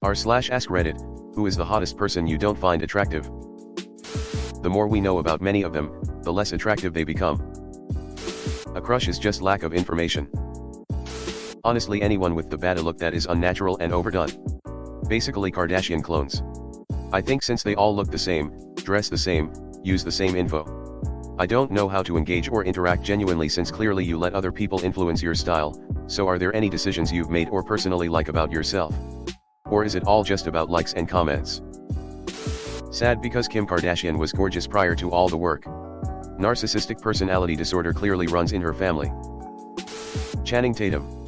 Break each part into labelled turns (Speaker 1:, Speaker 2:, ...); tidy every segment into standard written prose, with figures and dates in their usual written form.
Speaker 1: r/AskReddit, who is the hottest person you don't find attractive? The more we know about many of them, the less attractive they become. A crush is just lack of information. Honestly, anyone with the bad look that is unnatural and overdone. Basically Kardashian clones. I think since they all look the same, dress the same, use the same info. I don't know how to engage or interact genuinely since clearly you let other people influence your style, so are there any decisions you've made or personally like about yourself? Or is it all just about likes and comments? Sad because Kim Kardashian was gorgeous prior to all the work. Narcissistic personality disorder clearly runs in her family. Channing Tatum.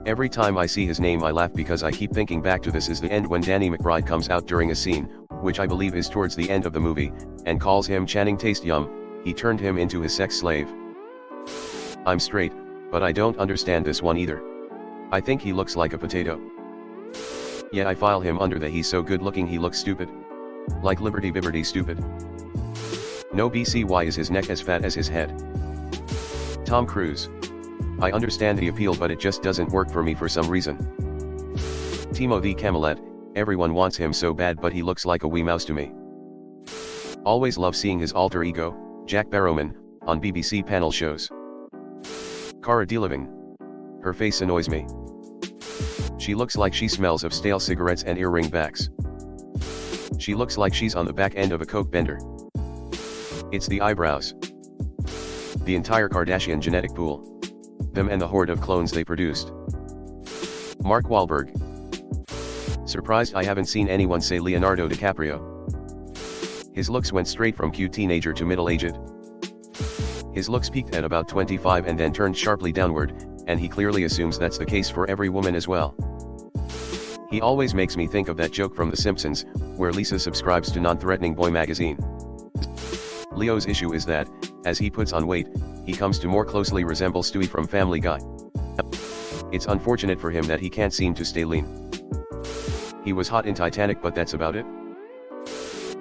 Speaker 1: Every time I see his name I laugh because I keep thinking back to This Is the End when Danny McBride comes out during a scene, which I believe is towards the end of the movie, and calls him Channing Taste Yum. He turned him into his sex slave. I'm straight, but I don't understand this one either. I think he looks like a potato. Yeah, I file him under the he's so good looking he looks stupid. Like Liberty Bibberty stupid. No BC, why is his neck as fat as his head? Tom Cruise. I understand the appeal but it just doesn't work for me for some reason. Timothy Chalamet, everyone wants him so bad but he looks like a wee mouse to me. Always love seeing his alter ego, Jack Barrowman, on BBC panel shows. Cara Delevingne. Her face annoys me. She looks like she smells of stale cigarettes and earring backs. She looks like she's on the back end of a coke bender. It's the eyebrows. The entire Kardashian genetic pool. Them and the horde of clones they produced. Mark Wahlberg. Surprised I haven't seen anyone say Leonardo DiCaprio. His looks went straight from cute teenager to middle-aged. His looks peaked at about 25 and then turned sharply downward, and he clearly assumes that's the case for every woman as well. He always makes me think of that joke from The Simpsons, where Lisa subscribes to non-threatening boy magazine. Leo's issue is that, as he puts on weight, he comes to more closely resemble Stewie from Family Guy. It's unfortunate for him that he can't seem to stay lean. He was hot in Titanic but that's about it.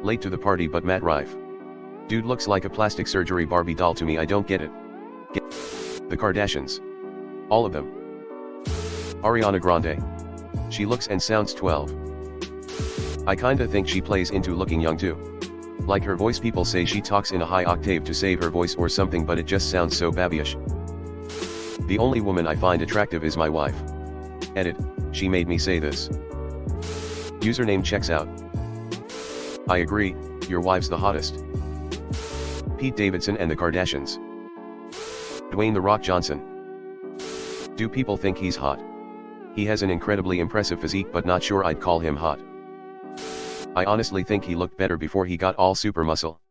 Speaker 1: Late to the party but Matt Rife. Dude looks like a plastic surgery Barbie doll to me, I don't get it. The Kardashians. All of them. Ariana Grande. She looks and sounds 12. I kinda think she plays into looking young too. Like her voice, people say she talks in a high octave to save her voice or something, but it just sounds so babyish. The only woman I find attractive is my wife. Edit, she made me say this. Username checks out. I agree, your wife's the hottest. Pete Davidson and the Kardashians. Dwayne "The Rock" Johnson. Do people think he's hot? He has an incredibly impressive physique but not sure I'd call him hot. I honestly think he looked better before he got all super muscle.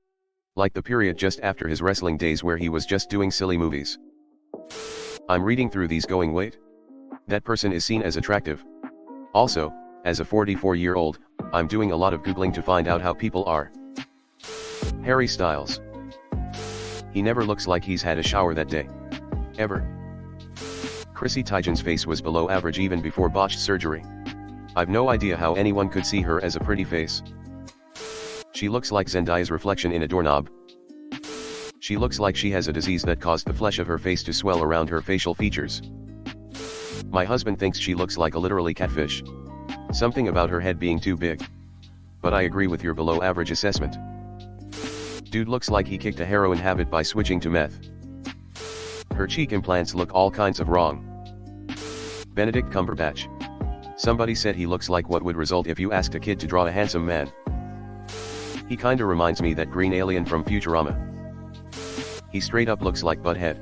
Speaker 1: Like the period just after his wrestling days where he was just doing silly movies. I'm reading through these going, wait. That person is seen as attractive. Also, as a 44-year-old, I'm doing a lot of Googling to find out how people are. Harry Styles. He never looks like he's had a shower that day. Ever. Chrissy Teigen's face was below average even before botched surgery. I've no idea how anyone could see her as a pretty face. She looks like Zendaya's reflection in a doorknob. She looks like she has a disease that caused the flesh of her face to swell around her facial features. My husband thinks she looks like a literally catfish. Something about her head being too big. But I agree with your below average assessment. Dude looks like he kicked a heroin habit by switching to meth. Her cheek implants look all kinds of wrong. Benedict Cumberbatch. Somebody said he looks like what would result if you asked a kid to draw a handsome man. He kinda reminds me that green alien from Futurama. He straight up looks like Butthead.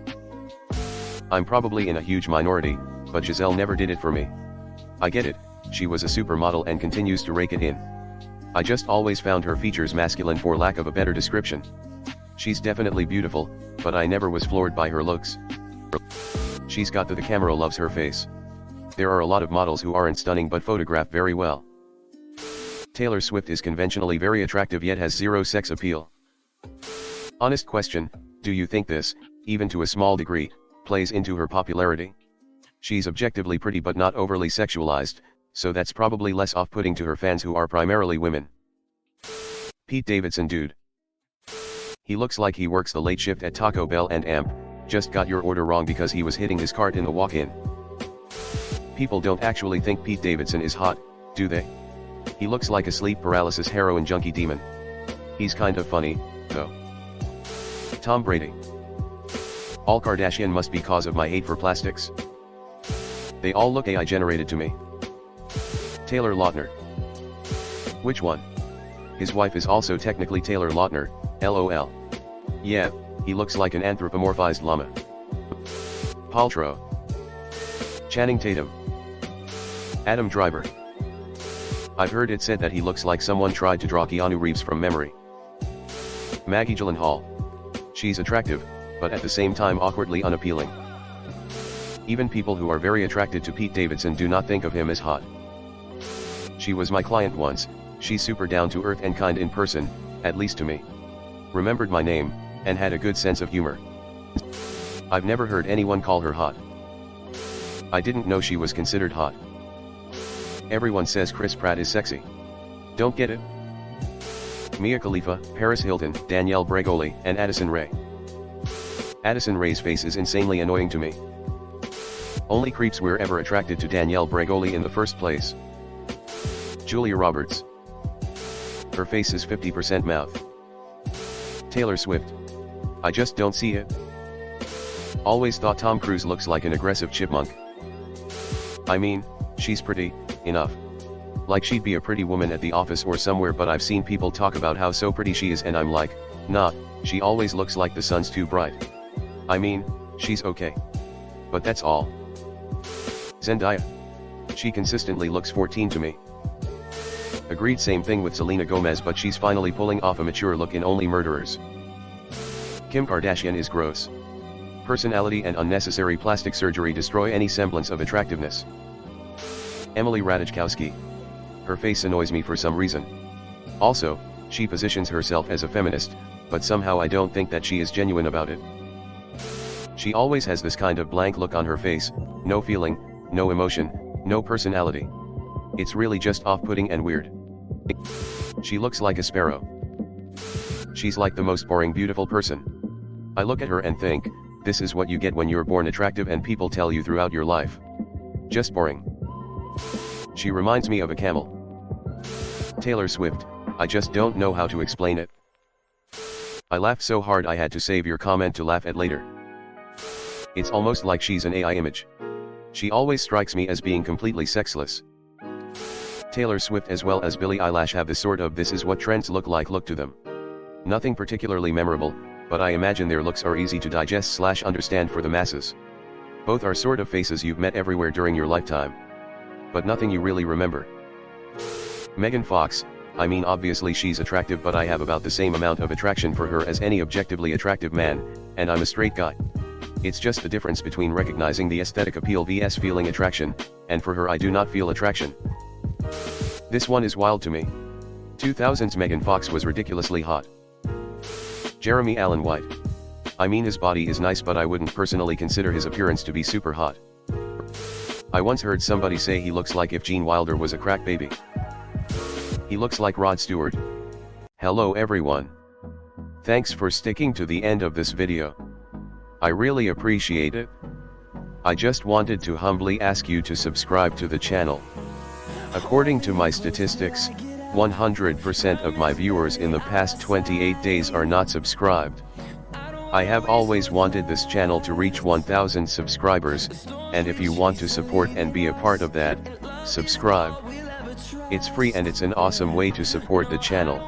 Speaker 1: I'm probably in a huge minority, but Giselle never did it for me. I get it, she was a supermodel and continues to rake it in. I just always found her features masculine for lack of a better description. She's definitely beautiful, but I never was floored by her looks. She's got the camera loves her face. There are a lot of models who aren't stunning but photograph very well. Taylor Swift is conventionally very attractive yet has zero sex appeal. Honest question, do you think this, even to a small degree, plays into her popularity? She's objectively pretty but not overly sexualized, so that's probably less off-putting to her fans who are primarily women. Pete Davidson dude. He looks like he works the late shift at Taco Bell and just got your order wrong because he was hitting his cart in the walk-in. People don't actually think Pete Davidson is hot, Do they? He looks like a sleep paralysis heroin junkie demon. He's kind of funny, though. Tom Brady. All Kardashian must be cause of my hate for plastics. They all look AI generated to me. Taylor Lautner. Which one? His wife is also technically Taylor Lautner, LOL. Yeah, he looks like an anthropomorphized llama. Paltrow. Channing Tatum. Adam Driver. I've heard it said that he looks like someone tried to draw Keanu Reeves from memory. Maggie Gyllenhaal. She's attractive, but at the same time awkwardly unappealing. Even people who are very attracted to Pete Davidson do not think of him as hot. She was my client once. She's super down to earth and kind in person, at least to me. Remembered my name, and had a good sense of humor. I've never heard anyone call her hot. I didn't know she was considered hot. Everyone says Chris Pratt is sexy. Don't get it? Mia Khalifa, Paris Hilton, Danielle Bregoli, and Addison Rae. Addison Rae's face is insanely annoying to me. Only creeps were ever attracted to Danielle Bregoli in the first place. Julia Roberts. Her face is 50% mouth. Taylor Swift. I just don't see it. Always thought Tom Cruise looks like an aggressive chipmunk. I mean, she's pretty, enough. Like she'd be a pretty woman at the office or somewhere, but I've seen people talk about how so pretty she is and I'm like, nah, she always looks like the sun's too bright. I mean, she's okay. But that's all. Zendaya. She consistently looks 14 to me. Agreed, same thing with Selena Gomez, but she's finally pulling off a mature look in Only Murderers. Kim Kardashian is gross. Personality and unnecessary plastic surgery destroy any semblance of attractiveness. Emily Ratajkowski. Her face annoys me for some reason. Also, she positions herself as a feminist, but somehow I don't think that she is genuine about it. She always has this kind of blank look on her face, no feeling, no emotion, no personality. It's really just off-putting and weird. She looks like a sparrow. She's like the most boring beautiful person. I look at her and think, this is what you get when you're born attractive and people tell you throughout your life. Just boring. She reminds me of a camel. Taylor Swift. I just don't know how to explain it. I laughed so hard I had to save your comment to laugh at later. It's almost like she's an AI image. She always strikes me as being completely sexless. Taylor Swift as well as Billie Eilish have this sort of "this is what trends look like" look to them. Nothing particularly memorable, but I imagine their looks are easy to digest/understand for the masses. Both are sort of faces you've met everywhere during your lifetime. But nothing you really remember. Megan Fox. I mean, obviously she's attractive, but I have about the same amount of attraction for her as any objectively attractive man, and I'm a straight guy. It's just the difference between recognizing the aesthetic appeal vs feeling attraction, and for her I do not feel attraction. This one is wild to me. 2000s Megan Fox was ridiculously hot. Jeremy Allen White. I mean, his body is nice, but I wouldn't personally consider his appearance to be super hot. I once heard somebody say he looks like if Gene Wilder was a crack baby. He looks like Rod Stewart. Hello everyone. Thanks for sticking to the end of this video. I really appreciate it. I just wanted to humbly ask you to subscribe to the channel. According to my statistics, 100% of my viewers in the past 28 days are not subscribed. I have always wanted this channel to reach 1000 subscribers, and if you want to support and be a part of that, subscribe. It's free and it's an awesome way to support the channel.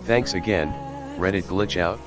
Speaker 1: Thanks again. Reddit glitch out.